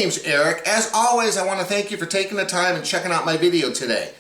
name's Eric. As always, I want to thank you for taking the time and checking out my video today.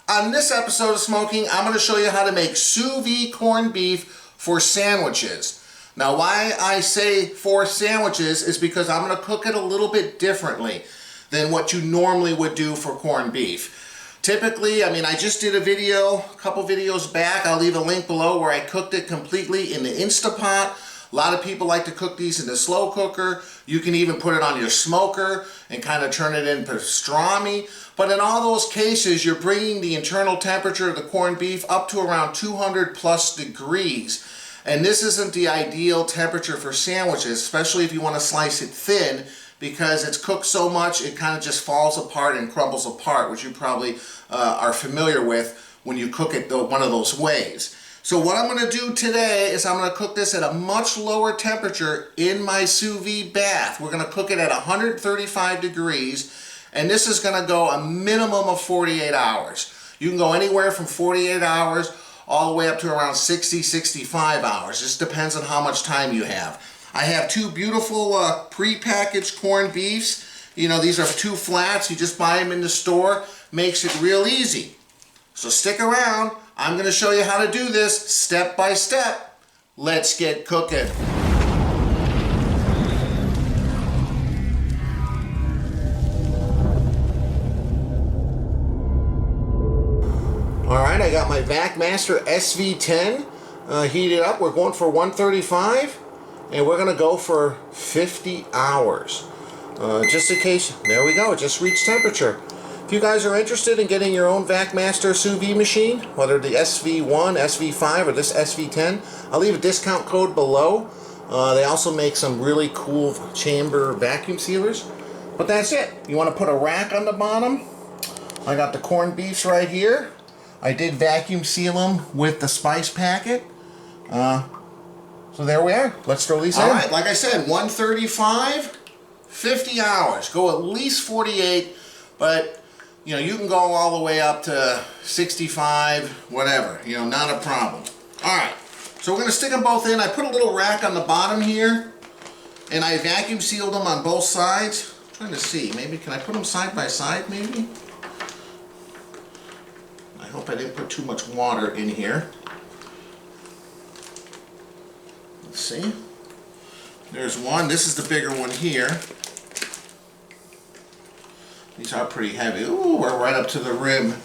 On this episode of Smo'King, I'm going to show you how to make sous vide corned beef for sandwiches. Now, why I say for sandwiches is because I'm going to cook it a little bit differently than what you normally would do for corned beef. Typically, I just did a video, a couple videos back. I'll leave a link below where I cooked it completely in the Instapot. A lot of people like to cook these in the slow cooker. You can even put it on your smoker and kind of turn it into pastrami. But in all those cases, you're bringing the internal temperature of the corned beef up to around 200 plus degrees. And this isn't the ideal temperature for sandwiches, especially if you want to slice it thin, because it's cooked so much it kind of just falls apart and crumbles apart, which you probably are familiar with when you cook it one of those ways. So what I'm going to do today is I'm going to cook this at a much lower temperature in my sous vide bath. We're going to cook it at 135 degrees, and this is going to go a minimum of 48 hours. You can go anywhere from 48 hours all the way up to around 60, 65 hours. Just depends on how much time you have. I have two beautiful pre-packaged corned beefs. You know, these are two flats. You just buy them in the store. Makes it real easy. So stick around. I'm going to show you how to do this step by step. Let's get cooking. Alright, I got my VacMaster SV10 heated up. We're going for 135 and we're going to go for 50 hours. Just in case, there we go, it just reached temperature. If you guys are interested in getting your own VacMaster sous vide machine, whether the SV1, SV5, or this SV10, I'll leave a discount code below. They also make some really cool chamber vacuum sealers. But that's it. You want to put a rack on the bottom. I got the corned beefs right here. I did vacuum seal them with the spice packet. So there we are. Let's throw these in. Alright, like I said, 135, 50 hours. Go at least 48, but you know, you can go all the way up to 65, whatever, you know, not a problem. Alright, so we're going to stick them both in. I put a little rack on the bottom here, and I vacuum sealed them on both sides. I'm trying to see, maybe, can I put them side by side, maybe? I hope I didn't put too much water in here. Let's see. There's one. This is the bigger one here. These are pretty heavy. Ooh, we're right up to the rim.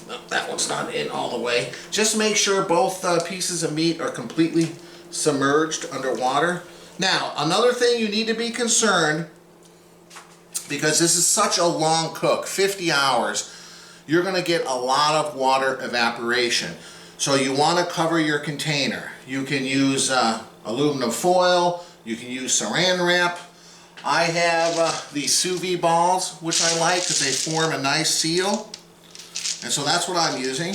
No, that one's not in all the way. Just make sure both pieces of meat are completely submerged underwater. Now, another thing you need to be concerned, because this is such a long cook, 50 hours, you're going to get a lot of water evaporation. So you want to cover your container. You can use aluminum foil, you can use saran wrap. I have these sous vide balls, which I like because they form a nice seal. And so that's what I'm using.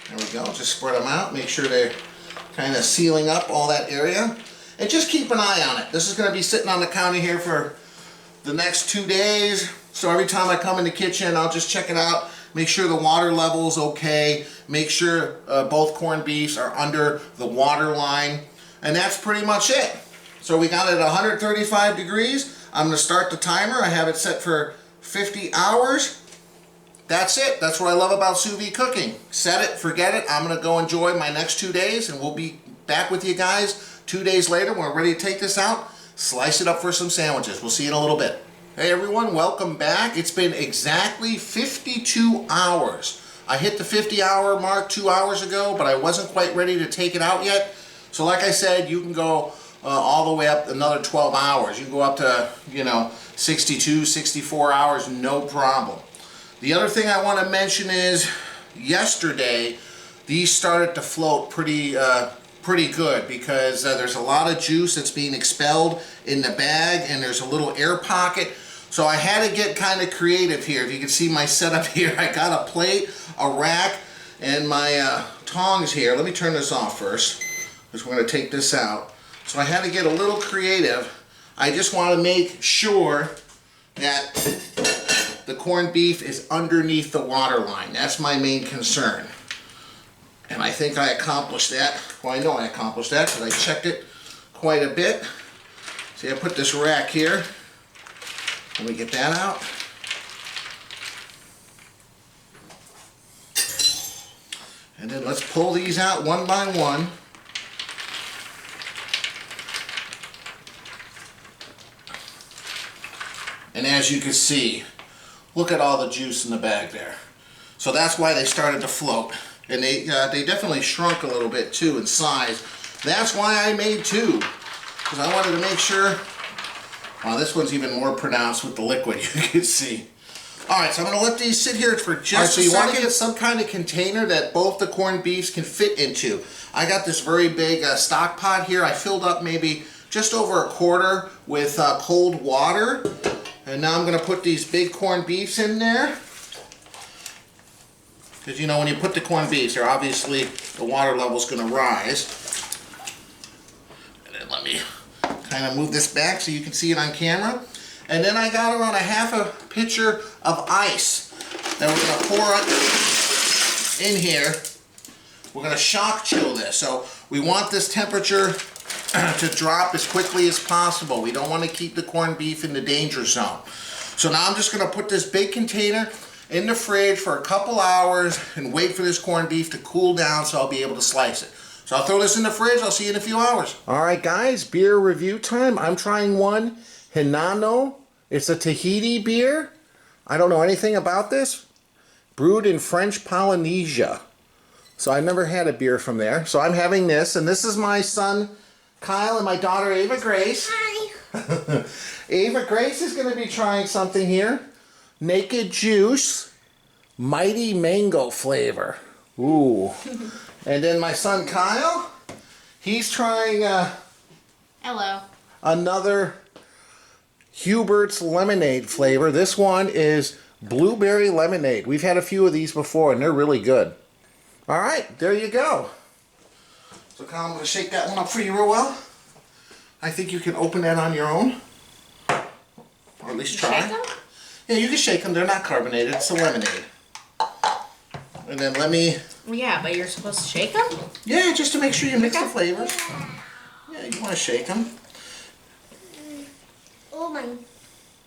There we go, just spread them out, make sure they're kind of sealing up all that area. And just keep an eye on it. This is going to be sitting on the counter here for the next 2 days. So every time I come in the kitchen, I'll just check it out. Make sure the water level is okay. Make sure both corned beefs are under the water line. And that's pretty much it. So we got it at 135 degrees. I'm going to start the timer. I have it set for 50 hours. That's it. That's what I love about sous vide cooking. Set it, forget it. I'm going to go enjoy my next 2 days, and we'll be back with you guys 2 days later when we're ready to take this out, slice it up for some sandwiches. We'll see you in a little bit. Hey everyone, welcome back. It's been exactly 52 hours. I hit the 50-hour mark 2 hours ago, but I wasn't quite ready to take it out yet. So like I said, you can go all the way up another 12 hours. You can go up to, 62, 64 hours, no problem. The other thing I want to mention is yesterday, these started to float pretty good because there's a lot of juice that's being expelled in the bag, and there's a little air pocket. So I had to get kind of creative here. If you can see my setup here, I got a plate, a rack, and my tongs here. Let me turn this off first, because we're going to take this out. So I had to get a little creative. I just want to make sure that the corned beef is underneath the water line. That's my main concern. And I think I accomplished that. Well, I know I accomplished that because I checked it quite a bit. See, I put this rack here. Let me get that out. And then let's pull these out one by one. And as you can see, look at all the juice in the bag there. So that's why they started to float. And they definitely shrunk a little bit too in size. That's why I made two. Because I wanted to make sure. Wow, this one's even more pronounced with the liquid, you can see. Alright, so I'm going to let these sit here for just a second. So you want to get some kind of container that both the corned beefs can fit into. I got this very big stock pot here. I filled up maybe just over a quarter with cold water. And now I'm going to put these big corned beefs in there. Because you know, when you put the corned beefs, they're obviously, the water level's going to rise. And then let me kind of move this back so you can see it on camera. And then I got around a half a pitcher of ice that we're going to pour in here. We're going to shock chill this. So we want this temperature to drop as quickly as possible. We don't want to keep the corned beef in the danger zone. So now I'm just going to put this big container in the fridge for a couple hours and wait for this corned beef to cool down so I'll be able to slice it. So I'll throw this in the fridge. I'll see you in a few hours. Alright guys, beer review time. I'm trying one Hinano. It's a Tahiti beer. I don't know anything about this. Brewed in French Polynesia. So I've never had a beer from there. So I'm having this, and this is my son Kyle and my daughter Ava Grace. Hi. Ava Grace is going to be trying something here. Naked Juice, Mighty Mango flavor. Ooh. And then my son Kyle, he's trying hello. Another Hubert's lemonade flavor. This one is blueberry lemonade. We've had a few of these before and they're really good. All right, there you go. So Kyle, I'm going to shake that one up for you real well. I think you can open that on your own. Or at least try. Shake them? Yeah, you can shake them. They're not carbonated. It's a lemonade. And then let me... Yeah, but you're supposed to shake them? Yeah, just to make sure you mix the flavors. Yeah, you want to shake them. Oh my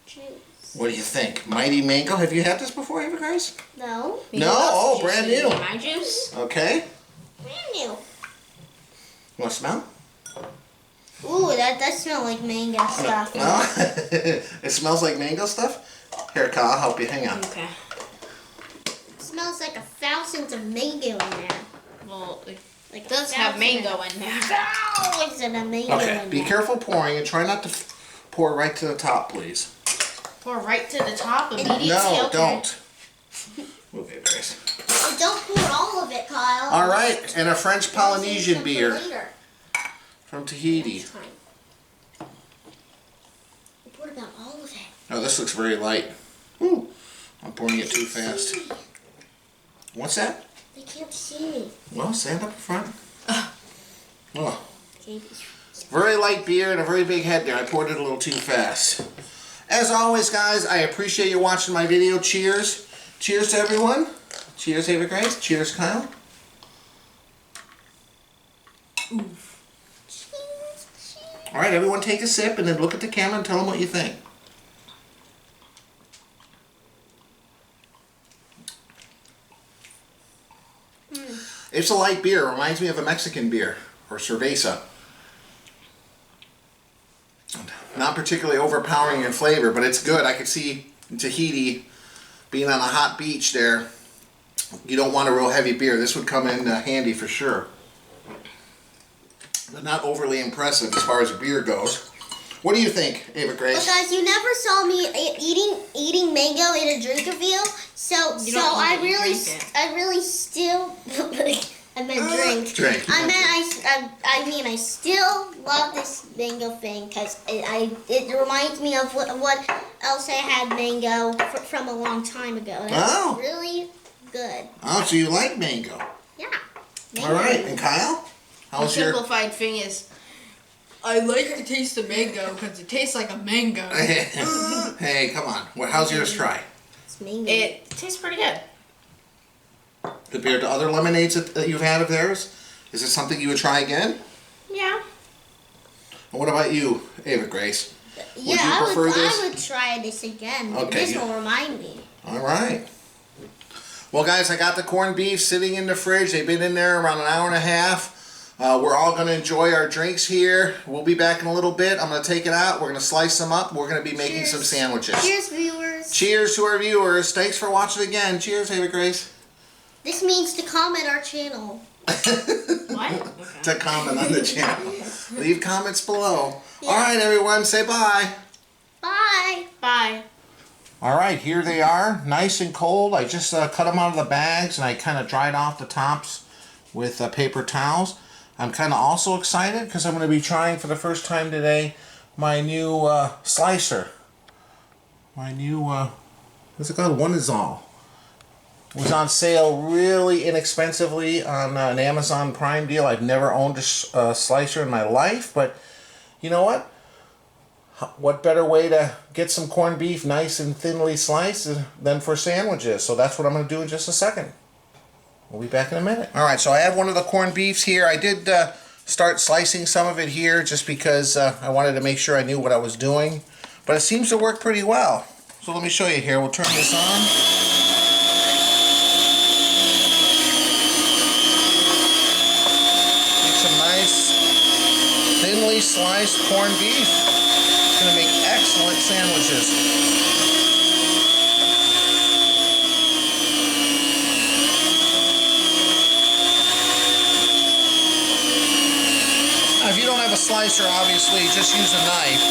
juice. What do you think? Mighty Mango. Have you had this before, Ava Grace? No. No? Oh, brand new. My juice? Okay. Brand new. You want to smell? Ooh, that does smell like mango stuff. No? It smells like mango stuff? Here, Kyle, I'll help you. Hang on. Okay. It smells like thousands of mango in there. Well, it Like does have mango in there. Thousands of mango Okay, in be there. careful pouring and try not to pour right to the top, please. Pour right to the top immediately? No, Okay. don't. Move it, Grace. Oh, don't pour all of it, Kyle. All right, and a French Polynesian beer Later. from Tahiti. Next time. I poured about all of it. Oh, this looks very light. Ooh, I'm pouring it too fast. What's that? They can't see me. Well, stand up in front. Oh, Babies. very light beer and a very big head there. I poured it a little too fast. As always, guys, I appreciate you watching my video. Cheers. Cheers to everyone. Cheers, Ava Grace. Cheers, Kyle. Oof. Cheers. All right, everyone take a sip and then look at the camera and tell them what you think. It's a light beer. It reminds me of a Mexican beer or cerveza. Not particularly overpowering in flavor, but it's good. I could see in Tahiti, being on a hot beach there, you don't want a real heavy beer. This would come in handy for sure. But not overly impressive as far as beer goes. What do you think, Ava Grace? Well, guys, you never saw me eating mango in a drink review, so I really still I meant drink. Drink. I mean I still love this mango thing because it reminds me of what else I had mango from a long time ago. And Oh. It's really good. Oh, so you like mango? Yeah. All right, and Kyle, The how's your? simplified thing is, I like the taste of mango because it tastes like a mango. Hey, come on. How's yours try? It's mango. It tastes pretty good. compared to other lemonades that you've had of theirs? Is it something you would try again? Yeah. And what about you, Ava Grace? Yeah, you prefer this? I would try this again. Okay, This will remind me. All right. Well, guys, I got the corned beef sitting in the fridge. They've been in there around an hour and a half. We're all going to enjoy our drinks here. We'll be back in a little bit. I'm going to take it out. We're going to slice them up. We're going to be making Cheers. some sandwiches. Cheers, viewers. Cheers to our viewers. Thanks for watching again. Cheers, Ava Grace. This means to comment our channel. What? Okay. To comment on the channel. Leave comments below. Yeah. All right, everyone. Say bye. Bye. Bye. All right, here they are, nice and cold. I just cut them out of the bags and I kind of dried off the tops with paper towels. I'm kind of also excited because I'm going to be trying for the first time today my new slicer. My new, what's it called? One is all. It was on sale really inexpensively on an Amazon Prime deal. I've never owned a slicer in my life, but you know what? What better way to get some corned beef nice and thinly sliced than for sandwiches? So that's what I'm going to do in just a second. We'll be back in a minute. All right, so I have one of the corned beefs here. I did start slicing some of it here just because I wanted to make sure I knew what I was doing. But it seems to work pretty well. So let me show you here. We'll turn this on. Get some nice thinly sliced corned beef. It's going to make excellent sandwiches. Now, if you don't have a slicer, obviously, just use a knife.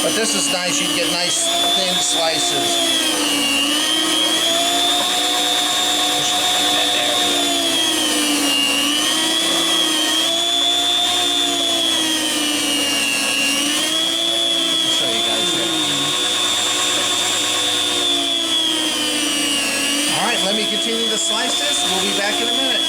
But this is nice. You can get nice thin slices. Let me continue to slice this. We'll be back in a minute.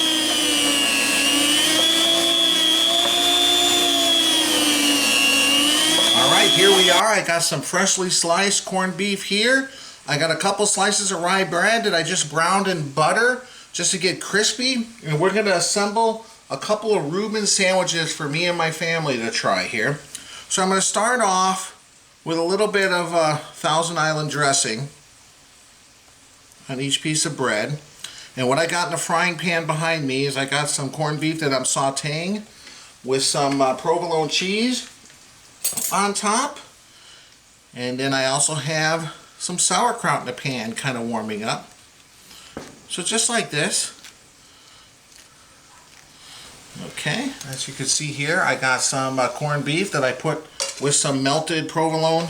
Alright, here we are. I got some freshly sliced corned beef here. I got a couple slices of rye bread that I just browned in butter just to get crispy. And we're going to assemble a couple of Reuben sandwiches for me and my family to try here. So I'm going to start off with a little bit of Thousand Island dressing on each piece of bread. And what I got in the frying pan behind me is I got some corned beef that I'm sauteing with some provolone cheese on top. And then I also have some sauerkraut in the pan kind of warming up. So just like this. Okay, as you can see here, I got some corned beef that I put with some melted provolone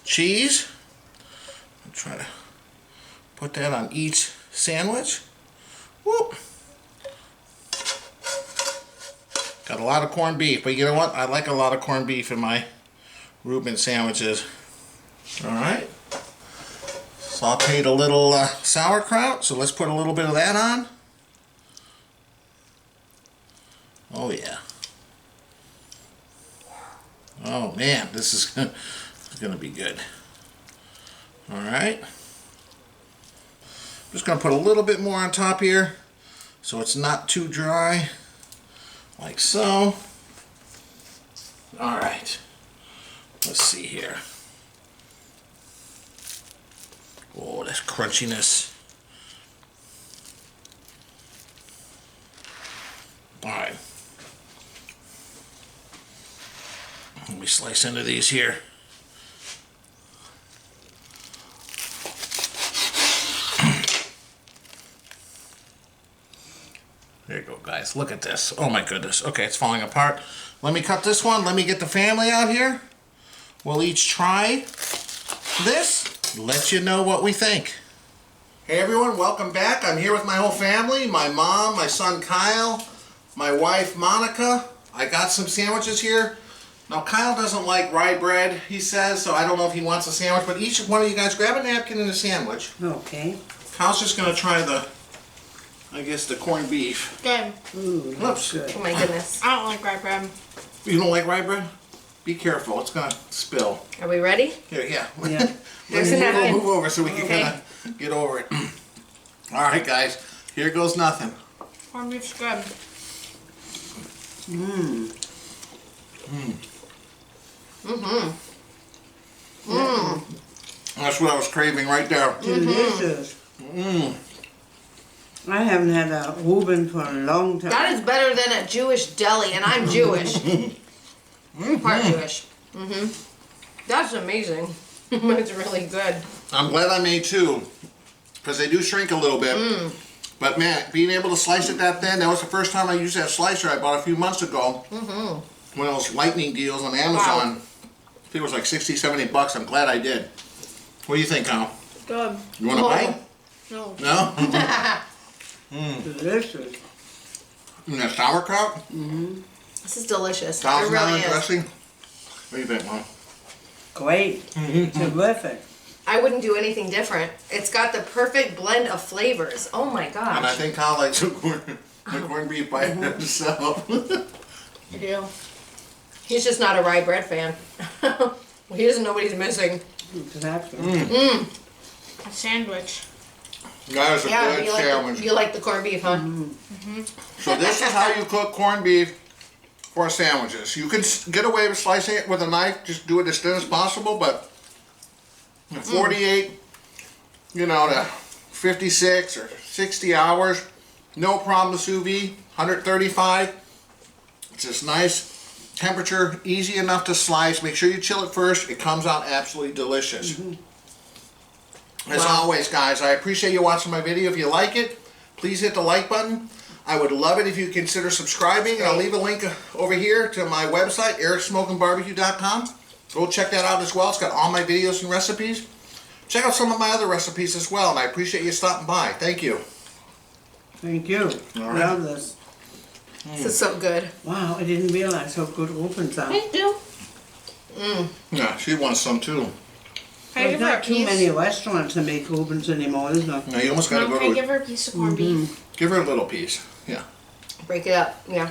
cheese. I'll try to put that on each sandwich. Whoop. Got a lot of corned beef, but you know what? I like a lot of corned beef in my Reuben sandwiches. Alright. Sauteed a little sauerkraut, so let's put a little bit of that on. Oh yeah. Oh man, this is gonna be good. Alright. Just going to put a little bit more on top here so it's not too dry, like so. Alright, let's see here. Oh, that's crunchiness. Alright, let me slice into these here. There you go, guys. Look at this. Oh my goodness. Okay, it's falling apart. Let me cut this one. Let me get the family out here. We'll each try this. Let you know what we think. Hey everyone, welcome back. I'm here with my whole family. My mom, my son Kyle, my wife Monica. I got some sandwiches here. Now Kyle doesn't like rye bread, he says, so I don't know if he wants a sandwich, but each one of you guys grab a napkin and a sandwich. Okay. Kyle's just going to try the corned beef. Good. Ooh, that's good. Oh my goodness. I don't like rye bread. You don't like rye bread? Be careful, it's gonna spill. Are we ready? Here, yeah. Yeah. There's a napkin. Move over so we can Okay. kind of get over it. All right, guys. Here goes nothing. Corned beef's good. That's what I was craving right there. Delicious. I haven't had a Reuben for a long time. That is better than a Jewish deli, and I'm Jewish. Part Jewish. That's amazing. It's really good. I'm glad I made two, because they do shrink a little bit. But man, being able to slice it that thin, that was the first time I used that slicer I bought a few months ago. One of those lightning deals on Amazon. I think it was like 60, 70 bucks. I'm glad I did. What do you think, Kyle? Good. You want to bite? No. No? Delicious. And that sauerkraut? This is delicious. It $1,000 really is. dressing? What do you think, Mom? Great. Terrific. I wouldn't do anything different. It's got the perfect blend of flavors. Oh my And I gosh. think Kyle likes the corned beef by himself. I do. He's just not a rye bread fan. He doesn't know what he's missing. Exactly. A sandwich. That is a Yeah, good you sandwich. like the corned beef, huh? So this is how you cook corned beef for sandwiches. You can get away with slicing it with a knife, just do it as thin as possible, but in 48, you know, to 56 or 60 hours, no problem with sous vide, 135. It's just nice temperature, easy enough to slice. Make sure you chill it first. It comes out absolutely delicious. As always, guys, I appreciate you watching my video. If you like it, please hit the like button. I would love it if you consider subscribing. And I'll leave a link over here to my website, ericsmokingbbq.com. Go check that out as well. It's got all my videos and recipes. Check out some of my other recipes as well, and I appreciate you stopping by. Thank you. Thank you. All right. Love this. This is so good. Wow, I didn't realize how good Reubens are. Thank you. Yeah, she wants some too. Can I There's give her a not too piece? many restaurants that make Reubens anymore, is there? No, you almost got to Mom, go can I to give her a piece of corned beef? give her a little piece. Yeah. Break it up. Yeah.